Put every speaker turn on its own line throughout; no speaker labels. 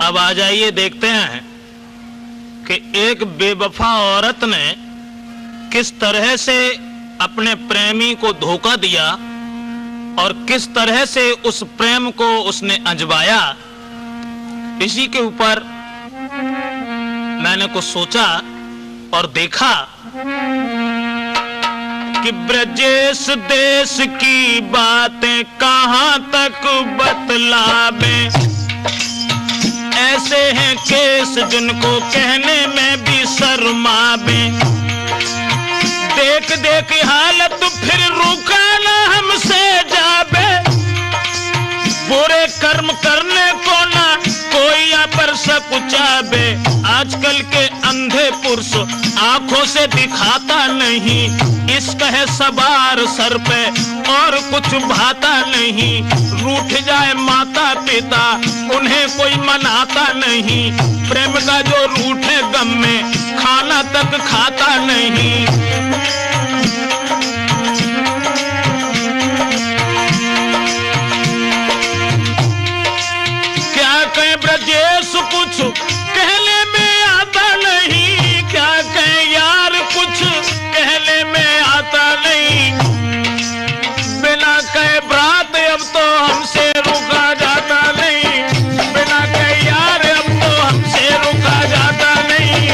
अब आ जाइए देखते हैं कि एक बेवफा औरत ने किस तरह से अपने प्रेमी को धोखा दिया और किस तरह से उस प्रेम को उसने अजमाया। इसी के ऊपर मैंने कुछ सोचा और देखा कि ब्रजेश देश की बातें कहां तक बतलावे। ऐसे हैं केस जिनको कहने में भी शर्मावे। देख देख हालत फिर रुका न हमसे जावे। बुरे कर्म करने को ना कोई पर सकुचावे। आजकल के अंधे पुरुष आंखों से दिखाता नहीं। इश्क है सवार सर पे और कुछ भाता नहीं। रूठ जाए माता पिता उन्हें कोई मनाता नहीं। प्रेम का जो रूठे गम में खाना तक खाता नहीं। क्या कहें ब्रजेश कुछ कहने में आता नहीं। क्या कहें यार कुछ कहने में आता नहीं। बिना कहे बात अब तो हमसे रुका जाता नहीं। बिना कहे यार अब तो हमसे रुका जाता नहीं।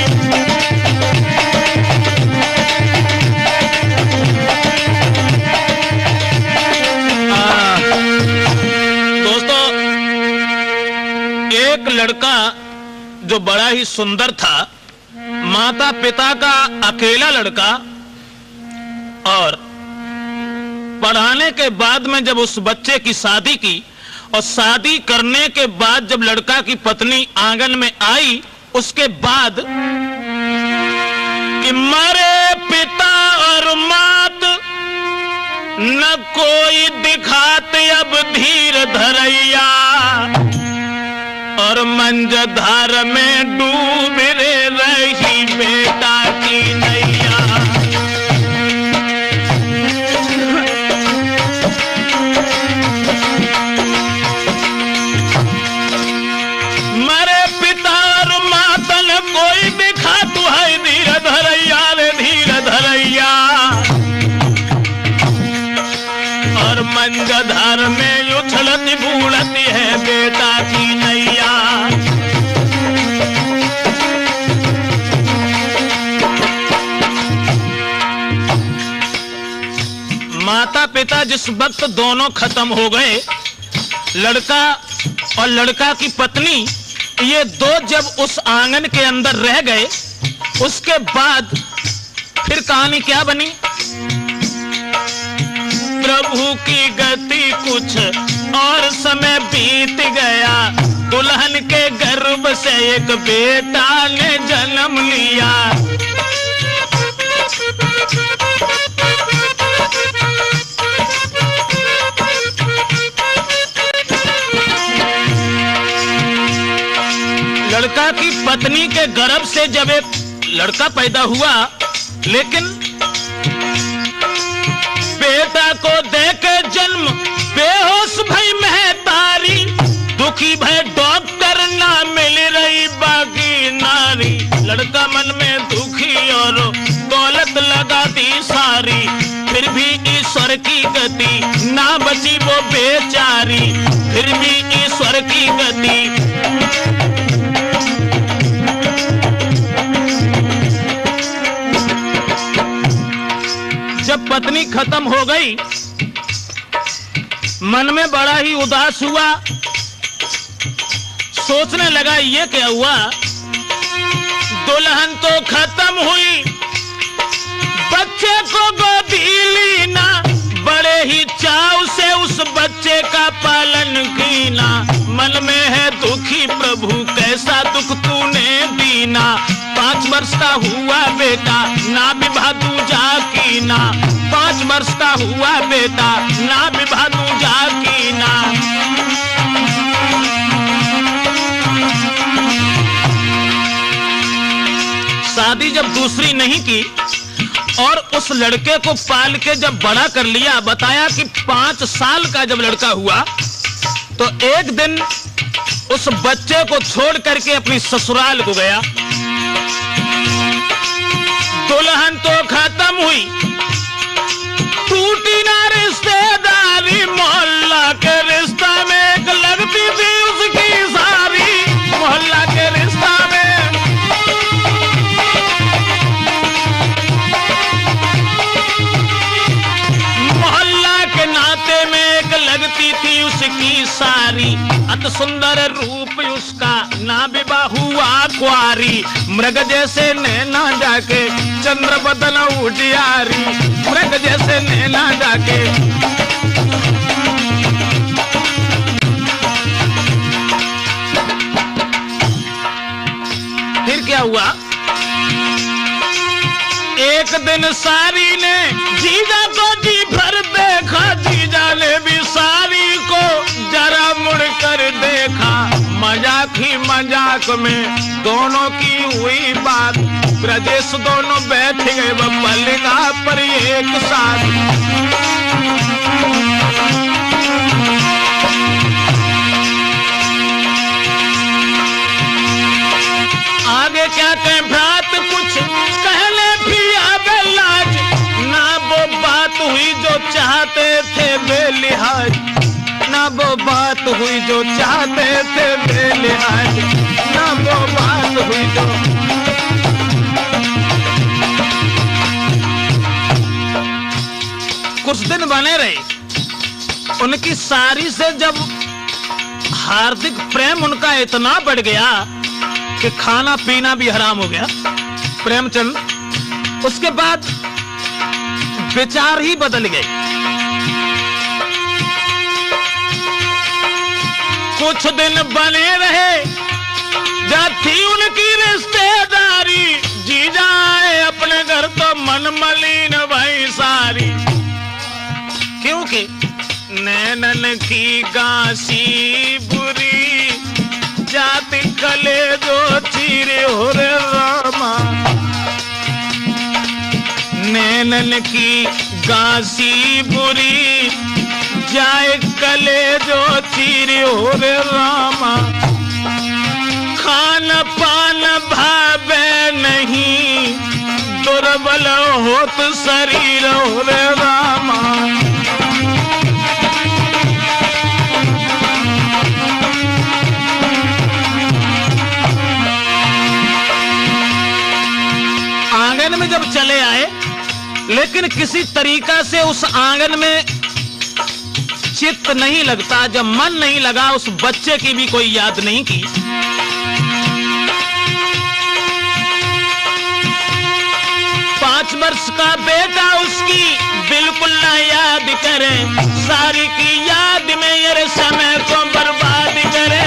दोस्तों, एक लड़का जो बड़ा ही सुंदर था, माता पिता का अकेला लड़का, और पढ़ाने के बाद में जब उस बच्चे की शादी की और शादी करने के बाद जब लड़का की पत्नी आंगन में आई, उसके बाद कि मरे पिता और मात न कोई दिखाते अब धीर धरैया। और मंजधार में डूब रही बेटा की नैया। मरे पिता और माता न कोई दिखा तू है धीर धरैया रे धीर धरैया। और मंजधार में उछलती बूढ़ती है बेटा की नैया। माता पिता जिस वक्त दोनों खत्म हो गए, लड़का और लड़का की पत्नी ये दो जब उस आंगन के अंदर रह गए, उसके बाद फिर कहानी क्या बनी। प्रभु की गति कुछ और समय बीत गया। दुल्हन के गर्भ से एक बेटा ने जन्म लिया। लड़का की पत्नी के गर्भ से जब एक लड़का पैदा हुआ, लेकिन बेटा को देके जन्म बेहोश भई महतारी। दुखी भय डॉक्टर ना मिल रही बाकी नारी। लड़का मन में दुखी और दौलत लगा दी सारी। फिर भी ईश्वर की गति ना बची वो बेचारी। फिर भी ईश्वर की गति। जब पत्नी खत्म हो गई, मन में बड़ा ही उदास हुआ। सोचने लगा ये क्या हुआ। दुल्हन तो खत्म हुई, बच्चे को गोदी ली ना। बड़े ही चाव से उस बच्चे का पालन कीना। मन में है दुखी प्रभु कैसा दुख तूने दीना। 5 वर्ष का हुआ बेटा ना विवाह दूजा कीना। 5 वर्ष का हुआ बेटा ना विवाह दूजा कीना। शादी जब दूसरी नहीं की और उस लड़के को पाल के जब बड़ा कर लिया, बताया कि 5 साल का जब लड़का हुआ तो एक दिन उस बच्चे को छोड़ करके अपनी ससुराल को गया। दुल्हन तो खत्म हुई, टूटी ना रिश्तेदारी, मोहल्ला के रिश्ता में एक लगती थी उसकी सारी, मोहल्ला के रिश्ता में। मोहल्ला के नाते में एक लगती थी उसकी सारी, अत सुंदर रूप उसका ना विवाह हुआ कुआरी, मृग जैसे नैना जाके चंद्र बदन उजियारी, मृग जैसे नैना जाके। फिर क्या हुआ? एक दिन सारी ने जीजा को जी भर देखा, जीजा ने भी सारी को जरा मुड़कर देखा, मजाक ही मजाक में दोनों की हुई बात, ब्रजेश दोनों बैठ गए वो पलंगा पर एक साथ। आगे क्या कहें भ्रात, कुछ कहने भी आवे लाज, ना वो बात हुई जो चाहते थे बेलिहाज, ना वो बात हुई जो चाहते थे बेलिहाज, ना वो बात हुई जो। कुछ दिन बने रहे, उनकी सारी से जब हार्दिक प्रेम उनका इतना बढ़ गया कि खाना पीना भी हराम हो गया प्रेमचंद। उसके बाद विचार ही बदल गए। कुछ दिन बने रहे, जब थी उनकी रिश्तेदारी, जीजा आए अपने घर तो मन मलिन भाई सारी, क्योंकि नैनन की गासी बुरी, जाति कले जो चीरे हो रे रामा, नैनन की गासी बुरी, जाए कले जो चीरे हो रे रामा, खान पान भावे नहीं, दुर्बल होत शरीर हो रे रामा। आंगन में जब चले आए, लेकिन किसी तरीका से उस आंगन में चित्त नहीं लगता। जब मन नहीं लगा, उस बच्चे की भी कोई याद नहीं की। 5 वर्ष का बेटा उसकी बिल्कुल ना याद करे, सारी की याद में ये समय को बर्बाद करे,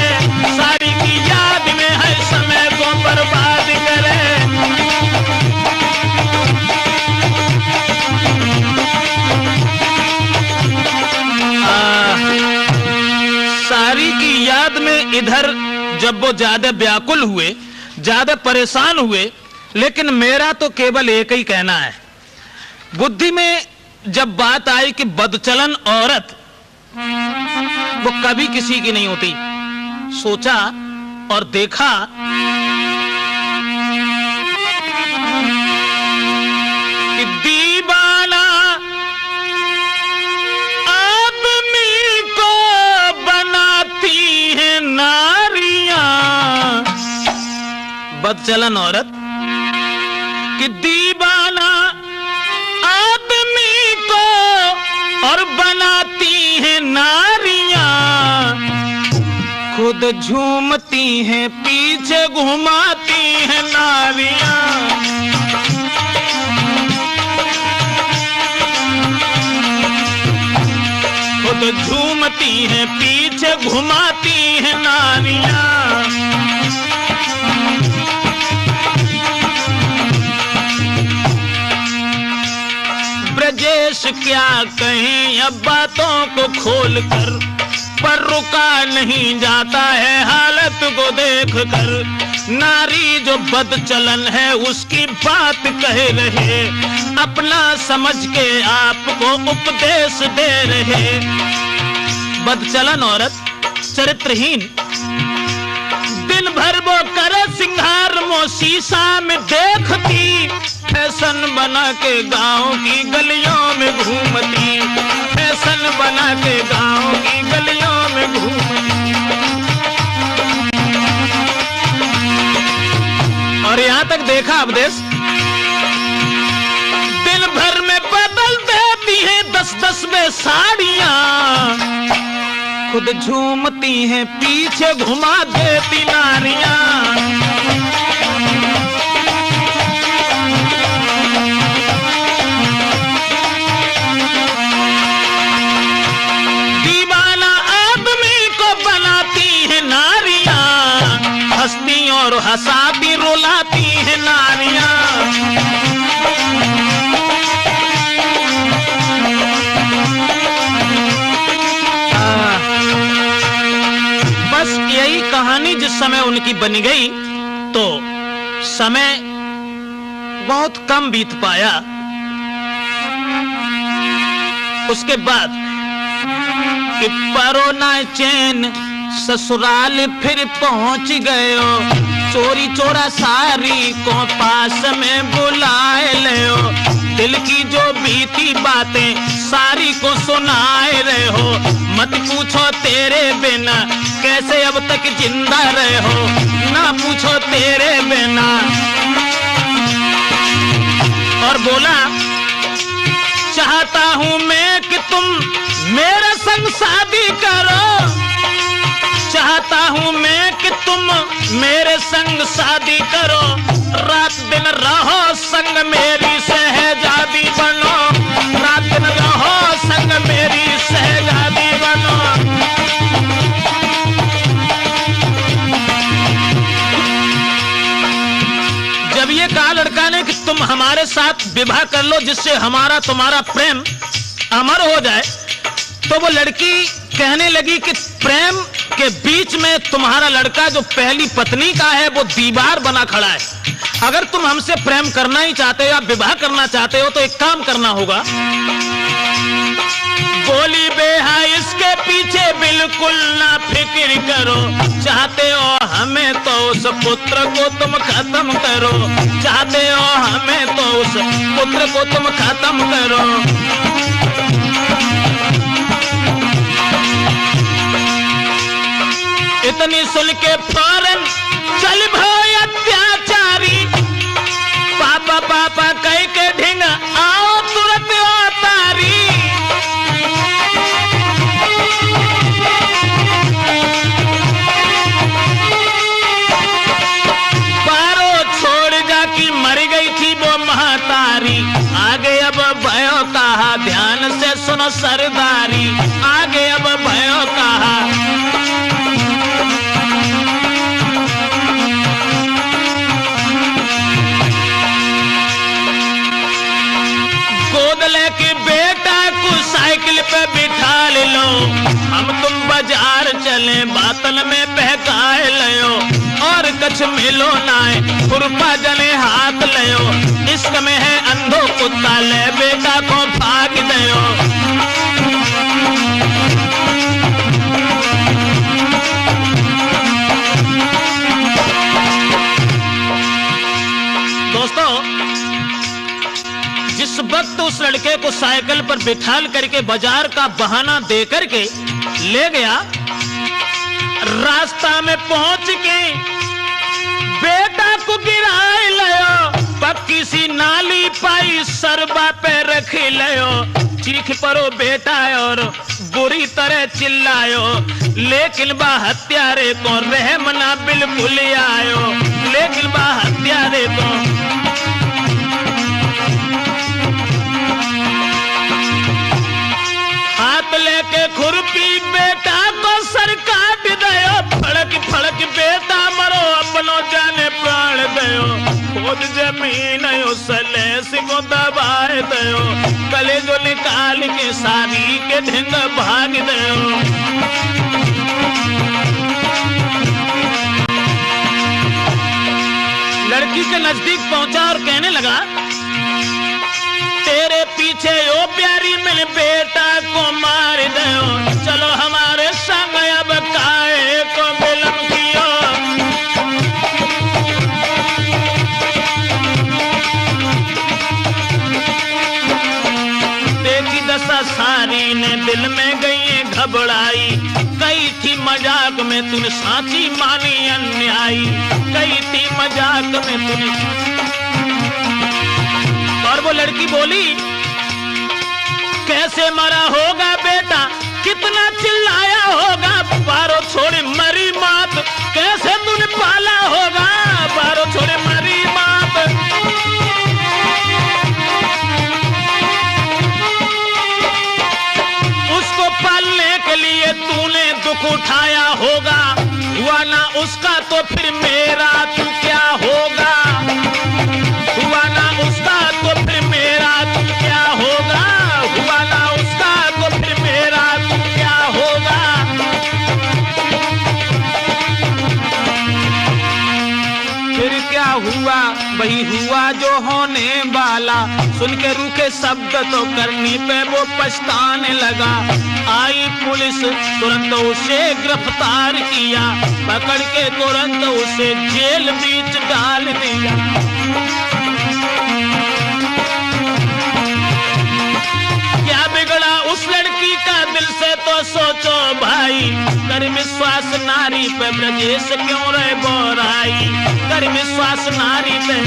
सारी की याद में है समय को बर्बाद करे। सारी की याद में इधर जब वो ज्यादा व्याकुल हुए, ज्यादा परेशान हुए, लेकिन मेरा तो केवल एक ही कहना है। बुद्धि में जब बात आई कि बदचलन औरत वो कभी किसी की नहीं होती, सोचा और देखा कि दीवाना आदमी को बनाती है नारियां, बदचलन औरत कि दीवाना आदमी को और बनाती है नारियां, खुद झूमती हैं पीछे घुमाती हैं नारियां। खुद झूमती हैं पीछे घुमाती हैं नारियां। ब्रजेश क्या कहें अब बातों को खोल कर, पर रुका नहीं जाता है हालत को देख कर। नारी जो बदचलन है उसकी बात कह रहे, अपना समझ के आपको उपदेश दे रहे। बदचलन औरत, चरित्रहीन, शीशा में देखती, फैशन बना के गांव की गलियों में घूमती, फैशन बना के गांव की गलियों में घूमती। और यहां तक देखा अवदेश, दिन भर में बदल देती हैं 10-10 में साड़ियां, खुद झूमती हैं पीछे घुमा देती नारियां। दीवाना आदमी को बनाती हैं नारियां, हंसती और हंसाती रुलाती हैं नारियां। यही कहानी जिस समय उनकी बनी गई तो समय बहुत कम बीत पाया। उसके बाद कि परो ना चैन ससुराल फिर पहुंच गयो, चोरी चोरा सारी को पास में बुलाए ले, दिल की जो बीती बातें सारी को सुनाए रहे हो। मत पूछो तेरे बिना कैसे अब तक जिंदा रहे हो, ना पूछो तेरे बिना। और बोला चाहता हूं मैं कि तुम मेरे संग शादी करो, चाहता हूं मैं कि तुम मेरे संग शादी करो, रात दिन रहो संग मेरी सहजादी बनो, रात दिन रहो संग मेरी सहजादी बनो। जब ये कहा लड़का ने कि तुम हमारे साथ विवाह कर लो जिससे हमारा तुम्हारा प्रेम अमर हो जाए, तो वो लड़की कहने लगी कि प्रेम के बीच में तुम्हारा लड़का जो पहली पत्नी का है वो दीवार बना खड़ा है। अगर तुम हमसे प्रेम करना ही चाहते हो या विवाह करना चाहते हो तो एक काम करना होगा। बोली बेहा इसके पीछे बिल्कुल ना फिक्र करो, चाहते हो हमें तो उस पुत्र को तुम खत्म करो, चाहते हो हमें तो उस पुत्र को तुम खत्म करो। इतनी सुन के फौरन चल भाई अत्याचारी, पापा पापा कह के ढिंग आओ तुरंत अवतारी। पारो छोड़ जा कि मर गई थी वो महतारी, आगे अब भयो कहा ध्यान से सुनो सरदारी, आगे अब भयो कहा। के बेटा को साइकिल पे बिठा लो, हम तुम बाजार चले बातल में बहकाए लो, और कछ मिलो नाए खुरपा जने हाथ लो, इश्क में है अंधो कुत्ता ले बेटा को भाग दो। दोस्तों जिस वक्त उस लड़के को साइकिल पर बिठाल करके बाजार का बहाना दे करके ले गया, रास्ता में पहुंच के बेटा को गिराए लियो, पक्की सी नाली पाई सरबा पे रख लियो, चीख परो बेटा और बुरी तरह चिल्लायो, लेकिन बा हत्यारे को रहम ना बिल्कुल आयो, लेकिन बा हत्यारे को हाथ लेके खुरपी बेटा को सर काट दयो, फड़क फड़क बेटा मरो अपनो जाने प्राण दयो, खुद जमीन सलेस को दबाए दयो, गले जो निकाल के सारी के ढिंग भाग दयो। लड़की के नजदीक पहुंचा और कहने लगा तेरे पीछे ओ प्यारी मैं बेटा को मार दो, चलो हमारे संग अब काहे को मिलन कियो। दिल में गई घबराई, कई थी मजाक में तूने साची मानी अन्यायी, कई थी मजाक में तूने। और वो लड़की बोली कैसे मरा होगा बेटा, कितना चिल्लाया होगा, बारो छोड़े मरी मात, कैसे तूने पाला होगा, बारो छोड़े मरी मात। उसको पालने के लिए तूने दुख उठाया होगा, हुआ ना उसका तो फिर मेरा तू क्या होगा, हुआ ना उसका तो फिर मेरा तू क्या होगा, हुआ ना उसका तो फिर मेरा तू क्या होगा।
फिर क्या हुआ वही हुआ जो होने वाला, सुन के रूखे शब्द तो करनी पे वो पछताने लगा। आई पुलिस तुरंत उसे गिरफ्तार किया, पकड़ के तुरंत उसे जेल बीच डाल दिया।
क्या बिगड़ा उस लड़की का दिल से तो सोचो भाई, कर विश्वास नारी पे ब्रजेश क्यों रहे बोराई, कर विश्वास नारी पे।